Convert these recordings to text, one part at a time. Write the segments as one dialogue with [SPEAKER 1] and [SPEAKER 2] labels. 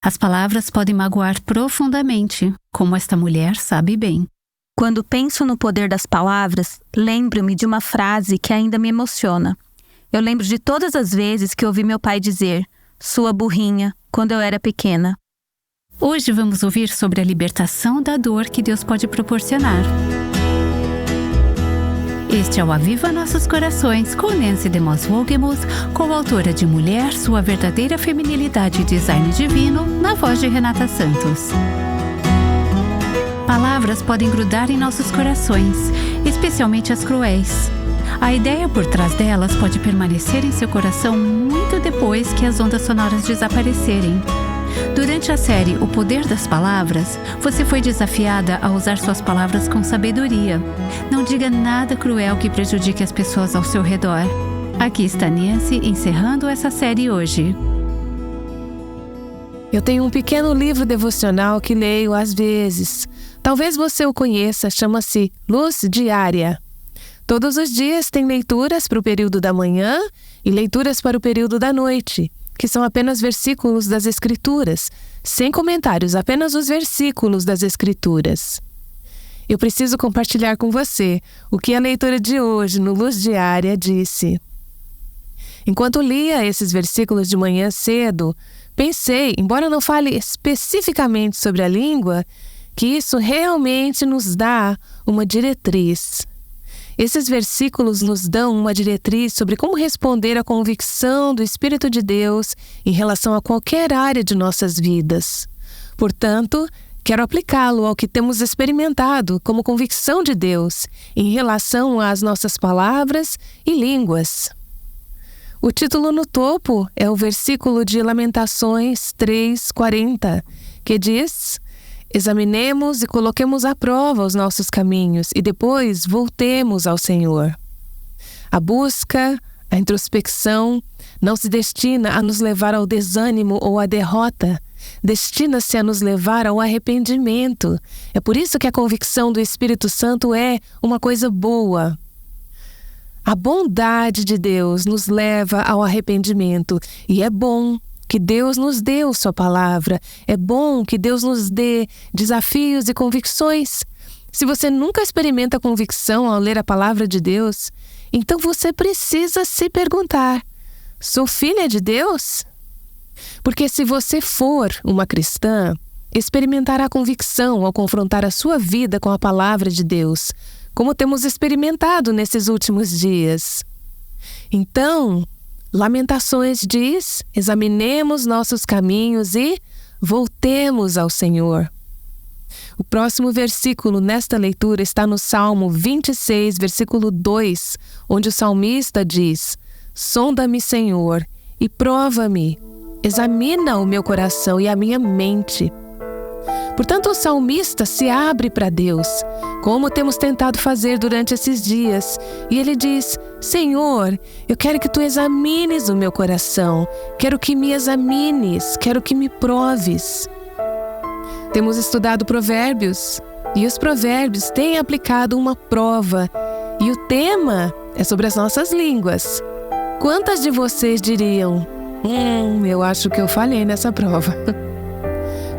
[SPEAKER 1] As palavras podem magoar profundamente, como esta mulher sabe bem.
[SPEAKER 2] Quando penso no poder das palavras, lembro-me de uma frase que ainda me emociona. Eu lembro de todas as vezes que ouvi meu pai dizer, "Sua burrinha", quando eu era pequena.
[SPEAKER 1] Hoje vamos ouvir sobre a libertação da dor que Deus pode proporcionar. Este é o Aviva Nossos Corações, com Nancy DeMoss Wolgemuth, coautora de Mulher, Sua Verdadeira Feminilidade e Design Divino, na voz de Renata Santos. Palavras podem grudar em nossos corações, especialmente as cruéis. A ideia por trás delas pode permanecer em seu coração muito depois que as ondas sonoras desaparecerem. Durante a série O Poder das Palavras, você foi desafiada a usar suas palavras com sabedoria. Não diga nada cruel que prejudique as pessoas ao seu redor. Aqui está Nancy encerrando essa série hoje.
[SPEAKER 3] Eu tenho um pequeno livro devocional que leio às vezes. Talvez você o conheça, chama-se Luz Diária. Todos os dias tem leituras para o período da manhã e leituras para o período da noite, que são apenas versículos das Escrituras, sem comentários, apenas os versículos das Escrituras. Eu preciso compartilhar com você o que a leitura de hoje no Luz Diária disse. Enquanto lia esses versículos de manhã cedo, pensei, embora não fale especificamente sobre a língua, que isso realmente nos dá uma diretriz. Esses versículos nos dão uma diretriz sobre como responder à convicção do Espírito de Deus em relação a qualquer área de nossas vidas. Portanto, quero aplicá-lo ao que temos experimentado como convicção de Deus em relação às nossas palavras e línguas. O título no topo é o versículo de Lamentações 3:40, que diz: "Examinemos e coloquemos à prova os nossos caminhos e depois voltemos ao Senhor." A busca, a introspecção, não se destina a nos levar ao desânimo ou à derrota, destina-se a nos levar ao arrependimento. É por isso que a convicção do Espírito Santo é uma coisa boa. A bondade de Deus nos leva ao arrependimento e é bom que Deus nos deu sua palavra. É bom que Deus nos dê desafios e convicções. Se você nunca experimenta convicção ao ler a palavra de Deus, então você precisa se perguntar: sou filha de Deus? Porque se você for uma cristã, experimentará convicção ao confrontar a sua vida com a palavra de Deus, como temos experimentado nesses últimos dias. Então, Lamentações diz: examinemos nossos caminhos e voltemos ao Senhor. O próximo versículo nesta leitura está no Salmo 26, versículo 2, onde o salmista diz: "Sonda-me, Senhor, e prova-me, examina o meu coração e a minha mente." Portanto, o salmista se abre para Deus, como temos tentado fazer durante esses dias. E ele diz: "Senhor, eu quero que tu examines o meu coração. Quero que me examines, quero que me proves." Temos estudado Provérbios, e os Provérbios têm aplicado uma prova. E o tema é sobre as nossas línguas. Quantas de vocês diriam: eu acho que eu falhei nessa prova"?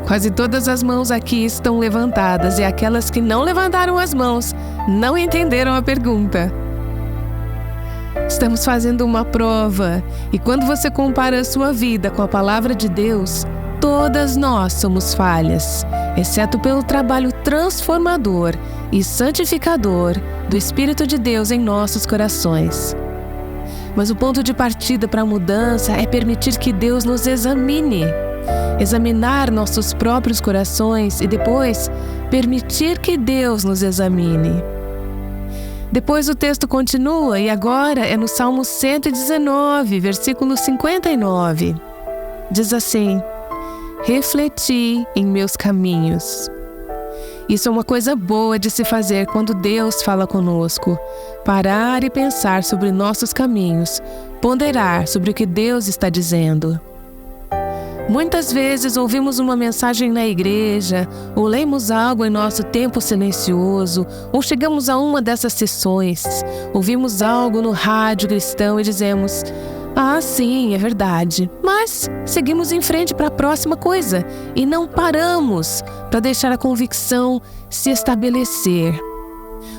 [SPEAKER 3] Quase todas as mãos aqui estão levantadas e aquelas que não levantaram as mãos não entenderam a pergunta. Estamos fazendo uma prova e quando você compara a sua vida com a palavra de Deus, todas nós somos falhas, exceto pelo trabalho transformador e santificador do Espírito de Deus em nossos corações. Mas o ponto de partida para a mudança é permitir que Deus nos examine. Examinar nossos próprios corações e depois permitir que Deus nos examine. Depois o texto continua e agora é no Salmo 119, versículo 59. Diz assim: "Refleti em meus caminhos." Isso é uma coisa boa de se fazer quando Deus fala conosco. Parar e pensar sobre nossos caminhos, ponderar sobre o que Deus está dizendo. Muitas vezes ouvimos uma mensagem na igreja, ou lemos algo em nosso tempo silencioso, ou chegamos a uma dessas sessões, ouvimos algo no rádio cristão e dizemos: Ah, sim, é verdade. Mas seguimos em frente para a próxima coisa e não paramos para deixar a convicção se estabelecer.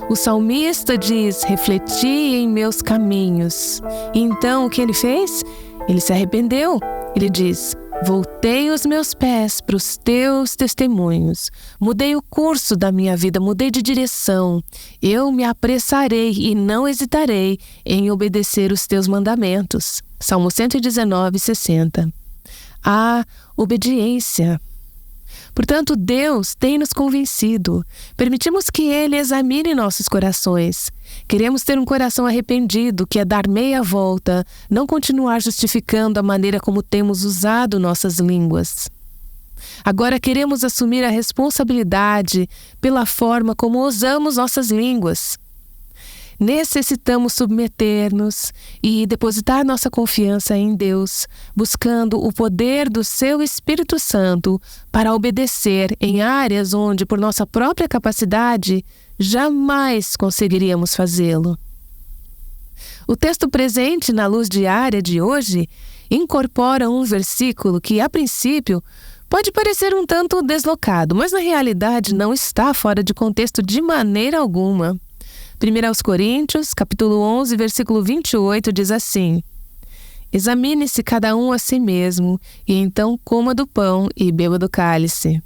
[SPEAKER 3] O salmista diz: refleti em meus caminhos. E então o que ele fez? Ele se arrependeu. Ele diz: voltei os meus pés para os teus testemunhos. Mudei o curso da minha vida, mudei de direção. Eu me apressarei e não hesitarei em obedecer os teus mandamentos. Salmo 119, 60. A obediência. Portanto, Deus tem nos convencido. Permitimos que Ele examine nossos corações. Queremos ter um coração arrependido, que é dar meia volta, não continuar justificando a maneira como temos usado nossas línguas. Agora queremos assumir a responsabilidade pela forma como usamos nossas línguas. Necessitamos submeter-nos e depositar nossa confiança em Deus, buscando o poder do seu Espírito Santo para obedecer em áreas onde, por nossa própria capacidade, jamais conseguiríamos fazê-lo. O texto presente na Luz Diária de hoje incorpora um versículo que, a princípio, pode parecer um tanto deslocado, mas na realidade não está fora de contexto de maneira alguma. 1 Coríntios, capítulo 11, versículo 28, diz assim: examine-se cada um a si mesmo, e então coma do pão e beba do cálice.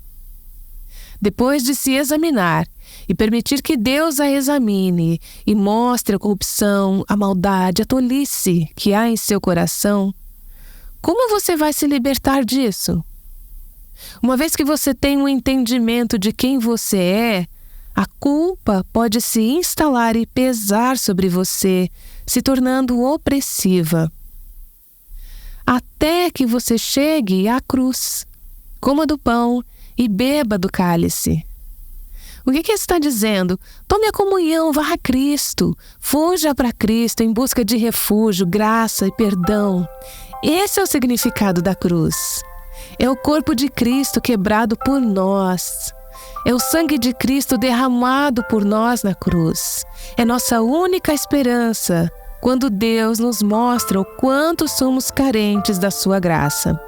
[SPEAKER 3] Depois de se examinar e permitir que Deus a examine e mostre a corrupção, a maldade, a tolice que há em seu coração, como você vai se libertar disso? Uma vez que você tem um entendimento de quem você é, a culpa pode se instalar e pesar sobre você, se tornando opressiva. Até que você chegue à cruz, coma do pão e beba do cálice. O que está dizendo? Tome a comunhão, vá a Cristo, fuja para Cristo em busca de refúgio, graça e perdão. Esse é o significado da cruz. É o corpo de Cristo quebrado por nós. É o sangue de Cristo derramado por nós na cruz. É nossa única esperança quando Deus nos mostra o quanto somos carentes da sua graça.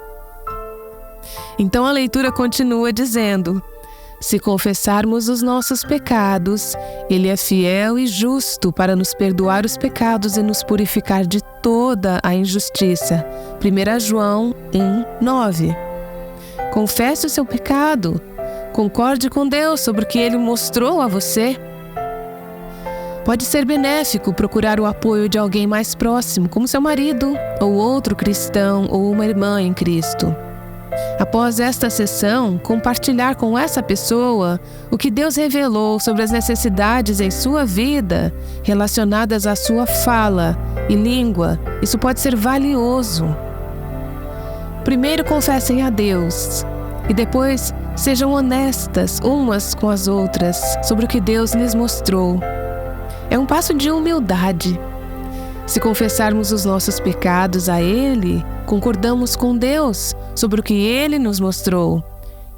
[SPEAKER 3] Então a leitura continua dizendo: se confessarmos os nossos pecados, Ele é fiel e justo para nos perdoar os pecados e nos purificar de toda a injustiça. 1 João 1, 9. Confesse o seu pecado. Concorde com Deus sobre o que Ele mostrou a você. Pode ser benéfico procurar o apoio de alguém mais próximo, como seu marido, ou outro cristão, ou uma irmã em Cristo. Após esta sessão, compartilhar com essa pessoa o que Deus revelou sobre as necessidades em sua vida relacionadas à sua fala e língua. Isso pode ser valioso. Primeiro confessem a Deus e depois sejam honestas umas com as outras sobre o que Deus lhes mostrou. É um passo de humildade. Se confessarmos os nossos pecados a Ele, concordamos com Deus sobre o que Ele nos mostrou.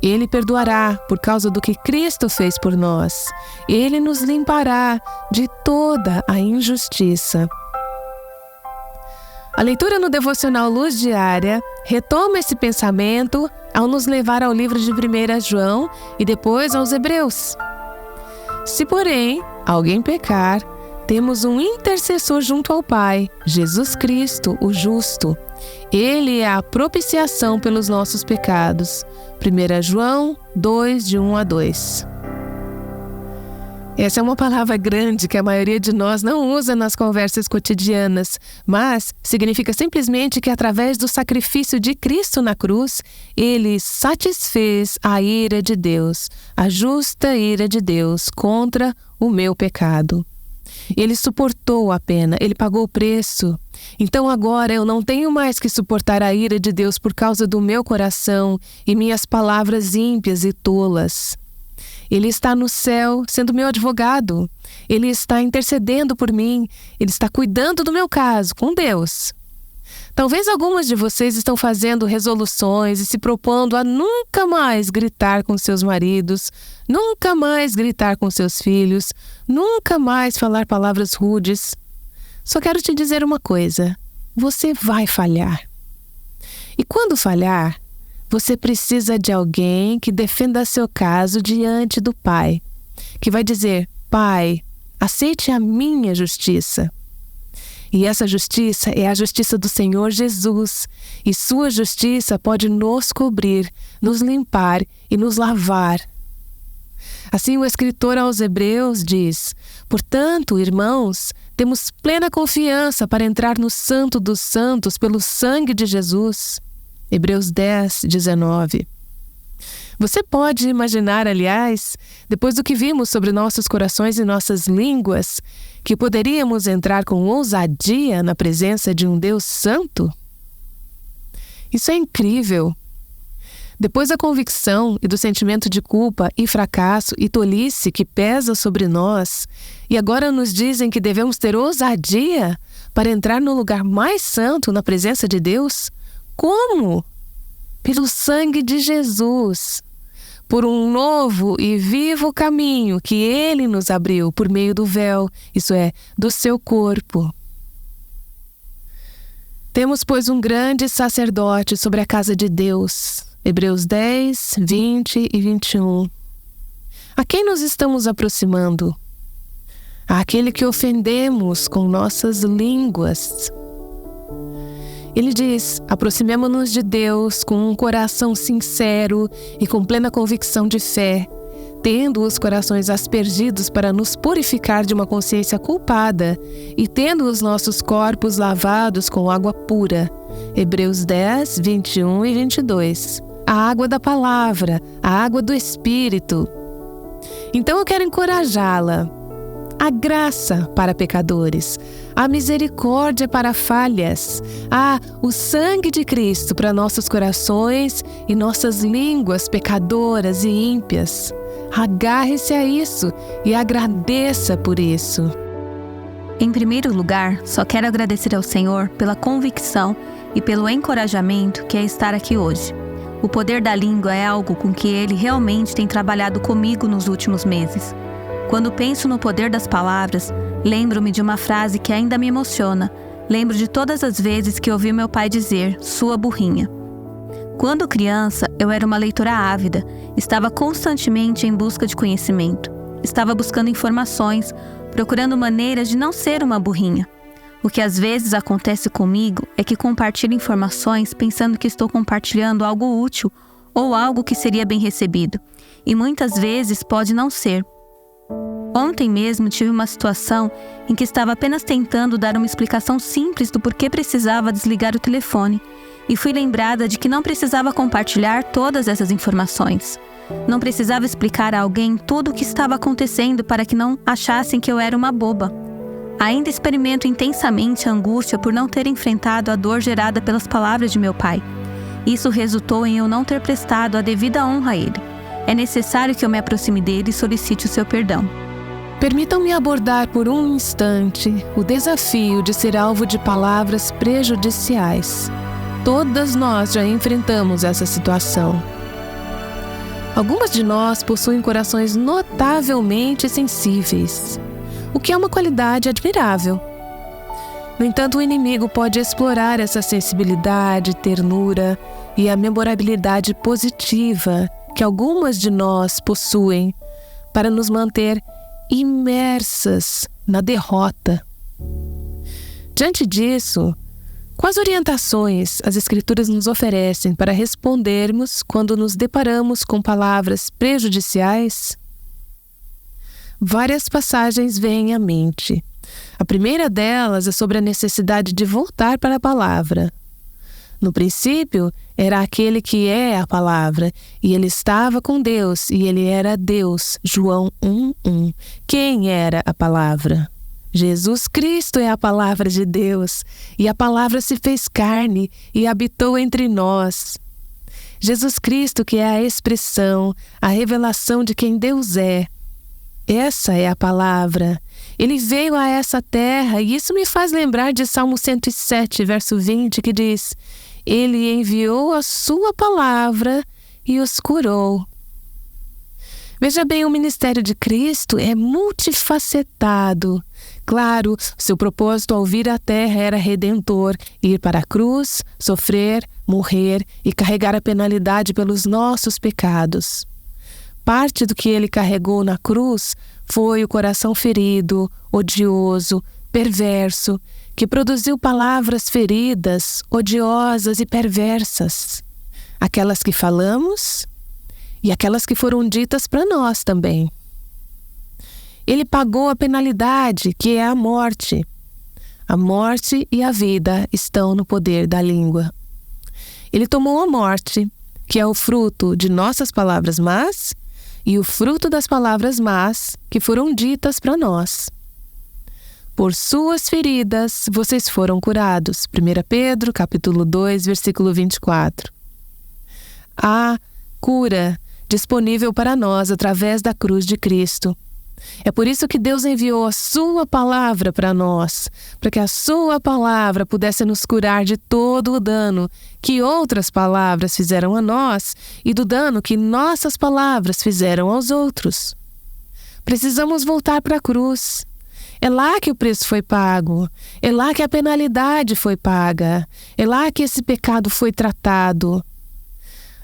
[SPEAKER 3] Ele perdoará por causa do que Cristo fez por nós. Ele nos limpará de toda a injustiça. A leitura no devocional Luz Diária retoma esse pensamento ao nos levar ao livro de 1 João e depois aos Hebreus. Se, porém, alguém pecar, temos um intercessor junto ao Pai, Jesus Cristo, o justo. Ele é a propiciação pelos nossos pecados. 1 João 2, de 1 a 2. Essa é uma palavra grande que a maioria de nós não usa nas conversas cotidianas, mas significa simplesmente que através do sacrifício de Cristo na cruz, Ele satisfez a ira de Deus, a justa ira de Deus contra o meu pecado. Ele suportou a pena, Ele pagou o preço. Então agora eu não tenho mais que suportar a ira de Deus por causa do meu coração e minhas palavras ímpias e tolas. Ele está no céu sendo meu advogado. Ele está intercedendo por mim. Ele está cuidando do meu caso com Deus. Talvez algumas de vocês estão fazendo resoluções e se propondo a nunca mais gritar com seus maridos, nunca mais gritar com seus filhos, nunca mais falar palavras rudes. Só quero te dizer uma coisa. você vai falhar. E quando falhar, você precisa de alguém que defenda seu caso diante do Pai, que vai dizer: Pai, aceite a minha justiça. E essa justiça é a justiça do Senhor Jesus, e sua justiça pode nos cobrir, nos limpar e nos lavar. Assim, o escritor aos Hebreus diz: portanto, irmãos, temos plena confiança para entrar no Santo dos Santos pelo sangue de Jesus. Hebreus 10, 19. Você pode imaginar, aliás, depois do que vimos sobre nossos corações e nossas línguas, que poderíamos entrar com ousadia na presença de um Deus santo? Isso é incrível! Depois da convicção e do sentimento de culpa e fracasso e tolice que pesa sobre nós, e agora nos dizem que devemos ter ousadia para entrar no lugar mais santo na presença de Deus? Como? Pelo sangue de Jesus, por um novo e vivo caminho que Ele nos abriu por meio do véu, isso é, do seu corpo. Temos, pois, um grande sacerdote sobre a casa de Deus. Hebreus 10, 20 e 21. A quem nos estamos aproximando? Àquele que ofendemos com nossas línguas. Ele diz: aproximemo-nos de Deus com um coração sincero e com plena convicção de fé, tendo os corações aspergidos para nos purificar de uma consciência culpada e tendo os nossos corpos lavados com água pura. Hebreus 10, 21 e 22. A água da palavra, a água do Espírito. Então eu quero encorajá-la. A graça para pecadores, a misericórdia para falhas, o sangue de Cristo para nossos corações e nossas línguas pecadoras e ímpias. Agarre-se a isso e agradeça por isso.
[SPEAKER 2] Em primeiro lugar, só quero agradecer ao Senhor pela convicção e pelo encorajamento que é estar aqui hoje. O poder da língua é algo com que Ele realmente tem trabalhado comigo nos últimos meses. Quando penso no poder das palavras, lembro-me de uma frase que ainda me emociona. Lembro de todas as vezes que ouvi meu pai dizer: sua burrinha. Quando criança, eu era uma leitora ávida. Estava constantemente em busca de conhecimento. Estava buscando informações, procurando maneiras de não ser uma burrinha. O que às vezes acontece comigo é que compartilho informações pensando que estou compartilhando algo útil ou algo que seria bem recebido. E muitas vezes pode não ser. Ontem mesmo tive uma situação em que estava apenas tentando dar uma explicação simples do porquê precisava desligar o telefone e fui lembrada de que não precisava compartilhar todas essas informações. Não precisava explicar a alguém tudo o que estava acontecendo para que não achassem que eu era uma boba. Ainda experimento intensamente a angústia por não ter enfrentado a dor gerada pelas palavras de meu pai. Isso resultou em eu não ter prestado a devida honra a ele. É necessário que eu me aproxime dele e solicite o seu perdão.
[SPEAKER 3] Permitam-me abordar por um instante o desafio de ser alvo de palavras prejudiciais. Todas nós já enfrentamos essa situação. Algumas de nós possuem corações notavelmente sensíveis, o que é uma qualidade admirável. No entanto, o inimigo pode explorar essa sensibilidade, ternura e a memorabilidade positiva que algumas de nós possuem para nos manter imersas na derrota. Diante disso, quais orientações as Escrituras nos oferecem para respondermos quando nos deparamos com palavras prejudiciais? Várias passagens vêm à mente. A primeira delas é sobre a necessidade de voltar para a palavra. No princípio, era aquele que é a palavra, e ele estava com Deus, e ele era Deus. João 1:1. Quem era a palavra? Jesus Cristo é a palavra de Deus, e a palavra se fez carne e habitou entre nós. Jesus Cristo, que é a expressão, a revelação de quem Deus é. Essa é a palavra. Ele veio a essa terra, e isso me faz lembrar de Salmo 107, verso 20, que diz: Ele enviou a sua palavra e os curou. Veja bem, o ministério de Cristo é multifacetado. Claro, seu propósito ao vir à Terra era redentor, ir para a cruz, sofrer, morrer e carregar a penalidade pelos nossos pecados. Parte do que ele carregou na cruz foi o coração ferido, odioso, perverso, que produziu palavras feridas, odiosas e perversas. Aquelas que falamos e aquelas que foram ditas para nós também. Ele pagou a penalidade, que é a morte. A morte e a vida estão no poder da língua. Ele tomou a morte, que é o fruto de nossas palavras más, e o fruto das palavras más que foram ditas para nós. Por suas feridas vocês foram curados. 1 Pedro, capítulo 2, versículo 24. Há cura disponível para nós através da cruz de Cristo. É por isso que Deus enviou a sua palavra para nós, para que a sua palavra pudesse nos curar de todo o dano que outras palavras fizeram a nós e do dano que nossas palavras fizeram aos outros. Precisamos voltar para a cruz. É lá que o preço foi pago, é lá que a penalidade foi paga, é lá que esse pecado foi tratado.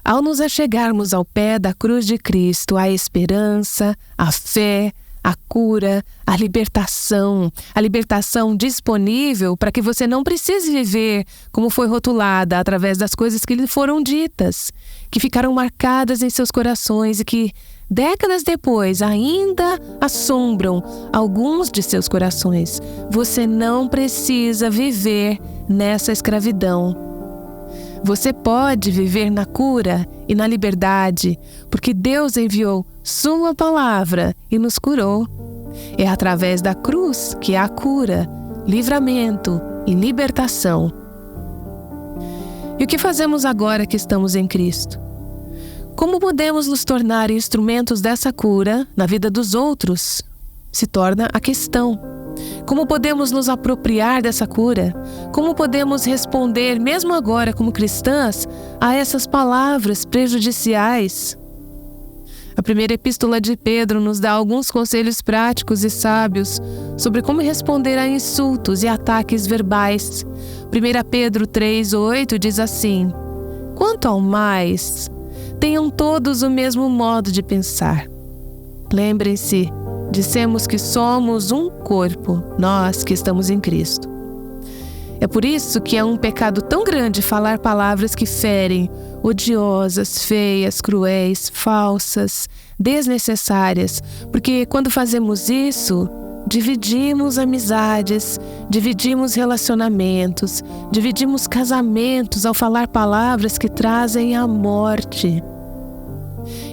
[SPEAKER 3] Ao nos achegarmos ao pé da cruz de Cristo, há esperança, a fé, a cura, a libertação disponível para que você não precise viver como foi rotulada através das coisas que lhe foram ditas, que ficaram marcadas em seus corações e que, décadas depois, ainda assombram alguns de seus corações. Você não precisa viver nessa escravidão. Você pode viver na cura e na liberdade, porque Deus enviou sua palavra e nos curou. É através da cruz que há cura, livramento e libertação. E o que fazemos agora que estamos em Cristo? Como podemos nos tornar instrumentos dessa cura na vida dos outros? Se torna a questão. Como podemos nos apropriar dessa cura? Como podemos responder, mesmo agora como cristãs, a essas palavras prejudiciais? A primeira epístola de Pedro nos dá alguns conselhos práticos e sábios sobre como responder a insultos e ataques verbais. 1 Pedro 3:8 diz assim: quanto ao mais, tenham todos o mesmo modo de pensar. Lembrem-se, dissemos que somos um corpo, nós que estamos em Cristo. É por isso que é um pecado tão grande falar palavras que ferem, odiosas, feias, cruéis, falsas, desnecessárias, porque quando fazemos isso, dividimos amizades, dividimos relacionamentos, dividimos casamentos ao falar palavras que trazem a morte.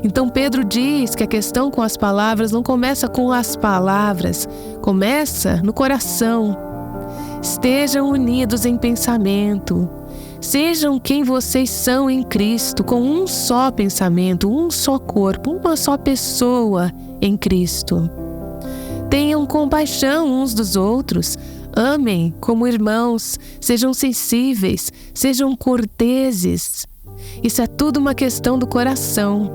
[SPEAKER 3] Então Pedro diz que a questão com as palavras não começa com as palavras, começa no coração. Estejam unidos em pensamento. Sejam quem vocês são em Cristo, com um só pensamento, um só corpo, uma só pessoa em Cristo. Tenham compaixão uns dos outros, amem como irmãos, sejam sensíveis, sejam corteses. Isso é tudo uma questão do coração.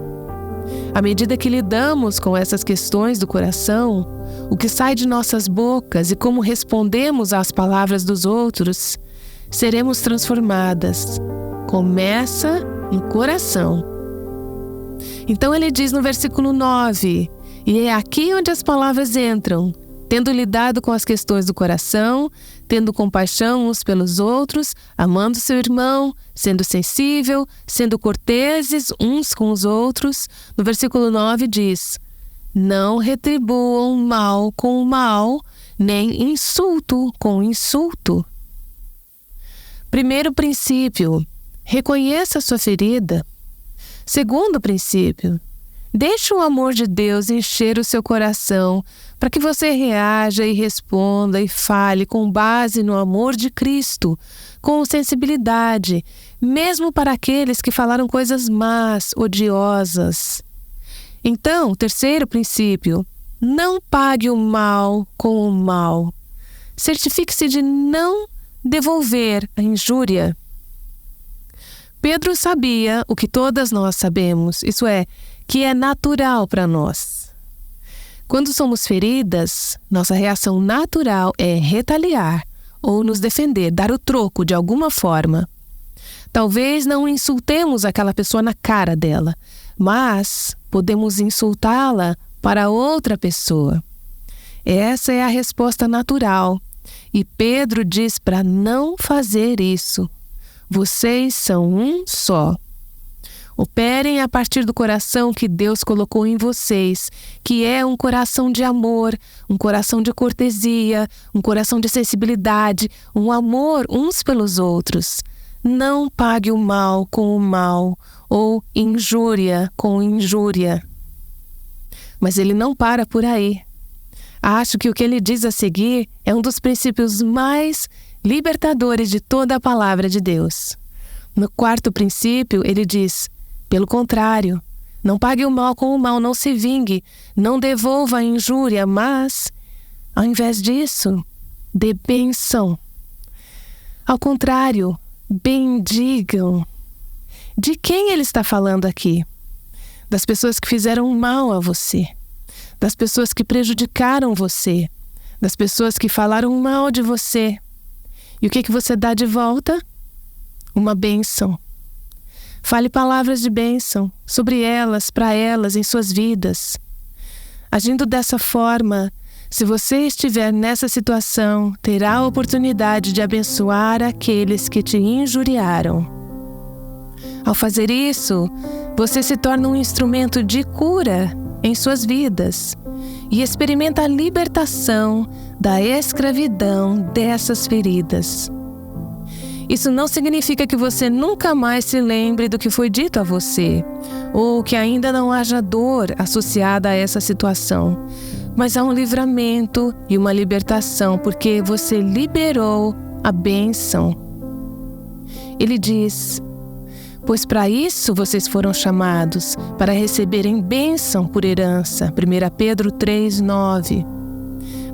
[SPEAKER 3] À medida que lidamos com essas questões do coração, o que sai de nossas bocas e como respondemos às palavras dos outros, seremos transformadas. Começa no coração. Então ele diz no versículo 9, e é aqui onde as palavras entram, tendo lidado com as questões do coração, tendo compaixão uns pelos outros, amando seu irmão, sendo sensível, sendo corteses uns com os outros. No versículo 9 diz: não retribuam mal com mal, nem insulto com insulto. Primeiro princípio, reconheça a sua ferida. Segundo princípio, deixe o amor de Deus encher o seu coração para que você reaja e responda e fale com base no amor de Cristo, com sensibilidade, mesmo para aqueles que falaram coisas más, odiosas. Então, terceiro princípio, não pague o mal com o mal. Certifique-se de não devolver a injúria. Pedro sabia o que todas nós sabemos, isso é, que é natural para nós. Quando somos feridas, nossa reação natural é retaliar ou nos defender, dar o troco de alguma forma. Talvez não insultemos aquela pessoa na cara dela, mas podemos insultá-la para outra pessoa. Essa é a resposta natural. E Pedro diz para não fazer isso. Vocês são um só. Operem a partir do coração que Deus colocou em vocês, que é um coração de amor, um coração de cortesia, um coração de sensibilidade, um amor uns pelos outros. Não pague o mal com o mal, ou injúria com injúria. Mas ele não para por aí. Acho que o que ele diz a seguir é um dos princípios mais libertadores de toda a palavra de Deus. No quarto princípio, ele diz: pelo contrário, não pague o mal com o mal, não se vingue, não devolva a injúria, mas, ao invés disso, dê bênção. Ao contrário, bendigam. De quem ele está falando aqui? Das pessoas que fizeram mal a você, das pessoas que prejudicaram você, das pessoas que falaram mal de você. E o que você dá de volta? Uma bênção. Fale palavras de bênção sobre elas, para elas, em suas vidas. Agindo dessa forma, se você estiver nessa situação, terá a oportunidade de abençoar aqueles que te injuriaram. Ao fazer isso, você se torna um instrumento de cura em suas vidas e experimenta a libertação da escravidão dessas feridas. Isso não significa que você nunca mais se lembre do que foi dito a você, ou que ainda não haja dor associada a essa situação, mas há um livramento e uma libertação, porque você liberou a bênção. Ele diz: pois para isso vocês foram chamados, para receberem bênção por herança. 1 Pedro 3:9.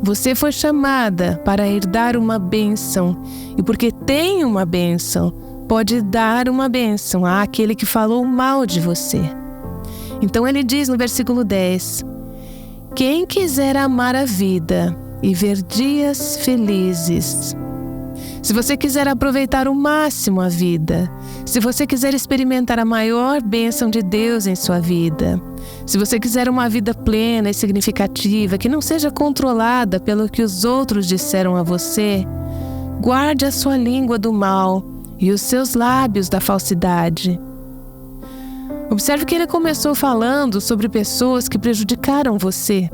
[SPEAKER 3] Você foi chamada para herdar uma bênção, e porque tem uma bênção, pode dar uma bênção àquele que falou mal de você. Então ele diz no versículo 10: quem quiser amar a vida e ver dias felizes. Se você quiser aproveitar ao máximo a vida, se você quiser experimentar a maior bênção de Deus em sua vida, se você quiser uma vida plena e significativa, que não seja controlada pelo que os outros disseram a você, guarde a sua língua do mal e os seus lábios da falsidade. Observe que ele começou falando sobre pessoas que prejudicaram você.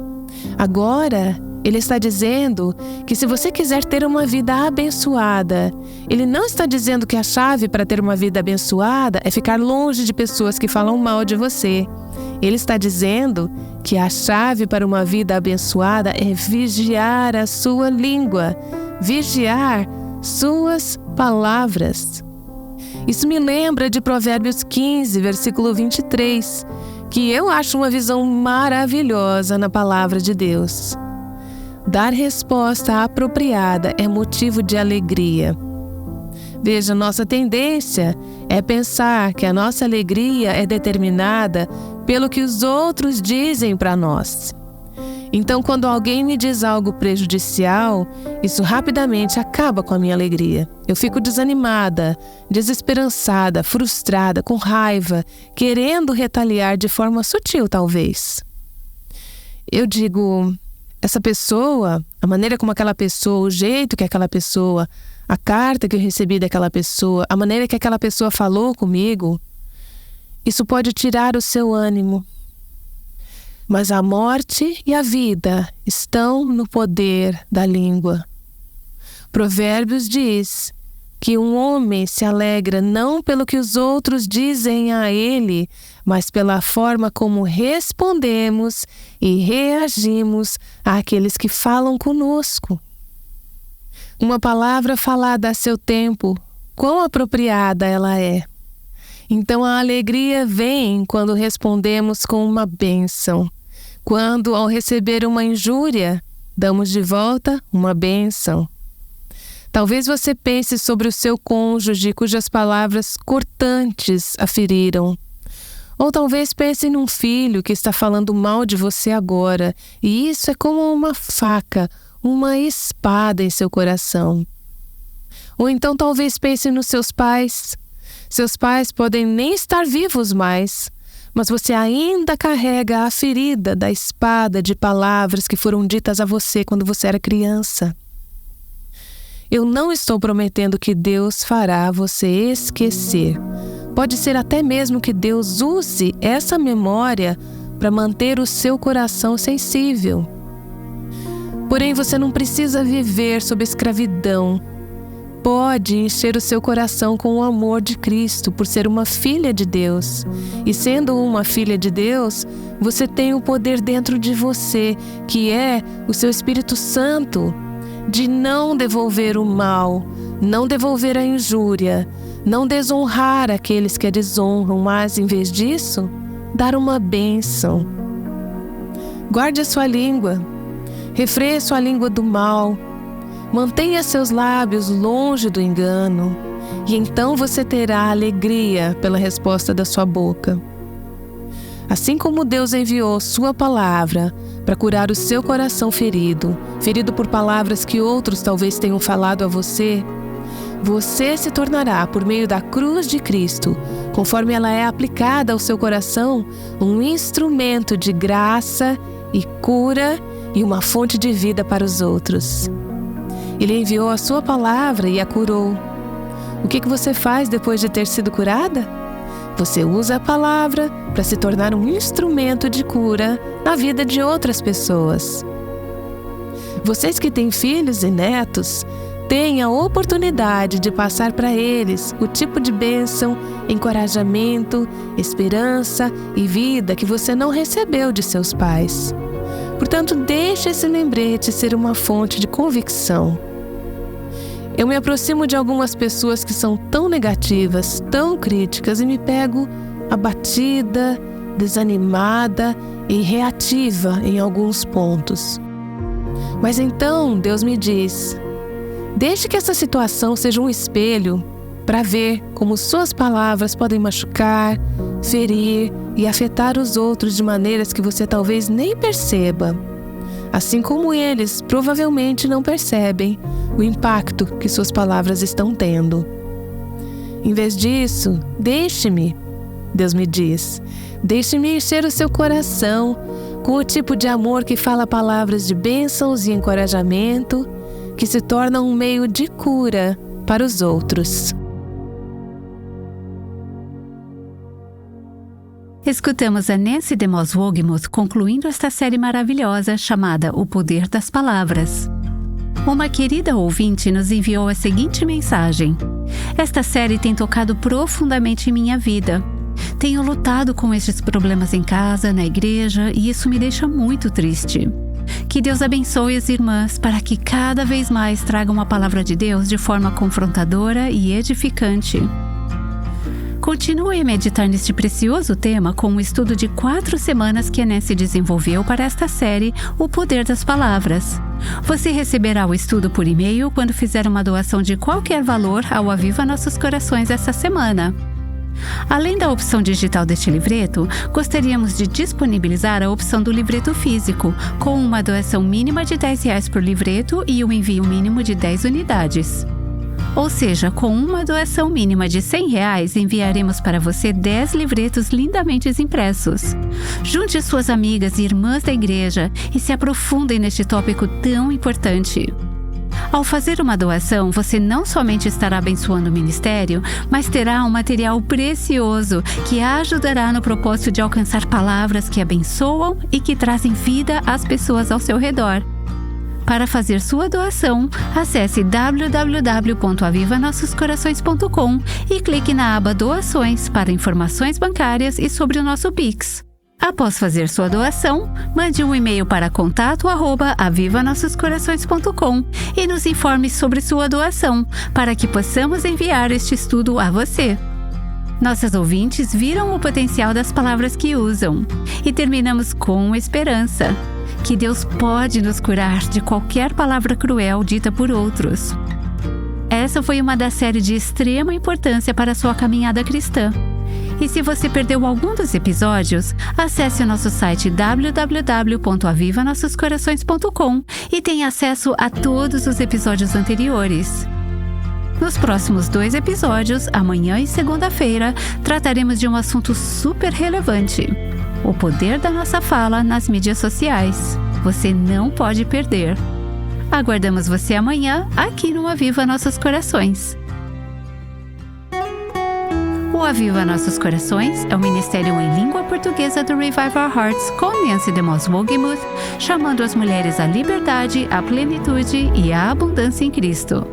[SPEAKER 3] Agora, ele está dizendo que se você quiser ter uma vida abençoada, ele não está dizendo que a chave para ter uma vida abençoada é ficar longe de pessoas que falam mal de você. Ele está dizendo que a chave para uma vida abençoada é vigiar a sua língua, vigiar suas palavras. Isso me lembra de Provérbios 15, versículo 23, que eu acho uma visão maravilhosa na palavra de Deus. Dar resposta apropriada é motivo de alegria. Veja, nossa tendência é pensar que a nossa alegria é determinada pelo que os outros dizem para nós. Então, quando alguém me diz algo prejudicial, isso rapidamente acaba com a minha alegria. Eu fico desanimada, desesperançada, frustrada, com raiva, querendo retaliar de forma sutil, talvez. Eu digo: essa pessoa, a maneira como aquela pessoa, o jeito que aquela pessoa, a carta que eu recebi daquela pessoa, a maneira que aquela pessoa falou comigo, isso pode tirar o seu ânimo. Mas a morte e a vida estão no poder da língua. Provérbios diz que um homem se alegra não pelo que os outros dizem a ele, mas pela forma como respondemos e reagimos àqueles que falam conosco. Uma palavra falada a seu tempo, quão apropriada ela é. Então a alegria vem quando respondemos com uma bênção. Quando, ao receber uma injúria, damos de volta uma bênção. Talvez você pense sobre o seu cônjuge cujas palavras cortantes a feriram. Ou talvez pense num filho que está falando mal de você agora, e isso é como uma faca, uma espada em seu coração. Ou então talvez pense nos seus pais. Seus pais podem nem estar vivos mais, mas você ainda carrega a ferida da espada de palavras que foram ditas a você quando você era criança. Eu não estou prometendo que Deus fará você esquecer. Pode ser até mesmo que Deus use essa memória para manter o seu coração sensível. Porém, você não precisa viver sob escravidão. Pode encher o seu coração com o amor de Cristo por ser uma filha de Deus. E sendo uma filha de Deus, você tem o poder dentro de você, que é o seu Espírito Santo, de não devolver o mal, não devolver a injúria, não desonrar aqueles que a desonram, mas, em vez disso, dar uma bênção. Guarde a sua língua, refreie sua língua do mal, mantenha seus lábios longe do engano, e então você terá alegria pela resposta da sua boca. Assim como Deus enviou sua palavra para curar o seu coração ferido por palavras que outros talvez tenham falado a você, você se tornará, por meio da cruz de Cristo, conforme ela é aplicada ao seu coração, um instrumento de graça e cura e uma fonte de vida para os outros. Ele enviou a sua palavra e a curou. O que você faz depois de ter sido curada? Você usa a palavra para se tornar um instrumento de cura na vida de outras pessoas. Vocês que têm filhos e netos, têm a oportunidade de passar para eles o tipo de bênção, encorajamento, esperança e vida que você não recebeu de seus pais. Portanto, deixe esse lembrete ser uma fonte de convicção. Eu me aproximo de algumas pessoas que são tão negativas, tão críticas, e me pego abatida, desanimada e reativa em alguns pontos. Mas então Deus me diz: deixe que essa situação seja um espelho para ver como suas palavras podem machucar, ferir e afetar os outros de maneiras que você talvez nem perceba. Assim como eles provavelmente não percebem o impacto que suas palavras estão tendo. Em vez disso, deixe-me, Deus me diz, deixe-me encher o seu coração com o tipo de amor que fala palavras de bênçãos e encorajamento, que se torna um meio de cura para os outros.
[SPEAKER 1] Escutamos a Nancy DeMoss Wogmuth concluindo esta série maravilhosa chamada O Poder das Palavras. Uma querida ouvinte nos enviou a seguinte mensagem: esta série tem tocado profundamente em minha vida. Tenho lutado com estes problemas em casa, na igreja, e isso me deixa muito triste. Que Deus abençoe as irmãs para que cada vez mais tragam a palavra de Deus de forma confrontadora e edificante. Continue a meditar neste precioso tema com um estudo de 4 semanas que a Nancy desenvolveu para esta série O Poder das Palavras. Você receberá o estudo por e-mail quando fizer uma doação de qualquer valor ao Aviva Nossos Corações essa semana. Além da opção digital deste livreto, gostaríamos de disponibilizar a opção do livreto físico, com uma doação mínima de R$10 por livreto e um envio mínimo de 10 unidades. Ou seja, com uma doação mínima de R$100, enviaremos para você 10 livretos lindamente impressos. Junte suas amigas e irmãs da igreja e se aprofundem neste tópico tão importante. Ao fazer uma doação, você não somente estará abençoando o ministério, mas terá um material precioso que ajudará no propósito de alcançar palavras que abençoam e que trazem vida às pessoas ao seu redor. Para fazer sua doação, acesse www.avivanossoscorações.com e clique na aba Doações para informações bancárias e sobre o nosso Pix. Após fazer sua doação, mande um e-mail para contato@avivanossoscorações.com e nos informe sobre sua doação, para que possamos enviar este estudo a você. Nossas ouvintes viram o potencial das palavras que usam. E terminamos com esperança. Que Deus pode nos curar de qualquer palavra cruel dita por outros. Essa foi uma das séries de extrema importância para a sua caminhada cristã. E se você perdeu algum dos episódios, acesse o nosso site www.avivanossoscorações.com e tenha acesso a todos os episódios anteriores. Nos próximos 2 episódios, amanhã e segunda-feira, trataremos de um assunto super relevante: o poder da nossa fala nas mídias sociais. Você não pode perder. Aguardamos você amanhã aqui no Aviva Nossos Corações. O Aviva Nossos Corações é o ministério em língua portuguesa do Revive Our Hearts com Nancy DeMoss Wolgemuth, chamando as mulheres à liberdade, à plenitude e à abundância em Cristo.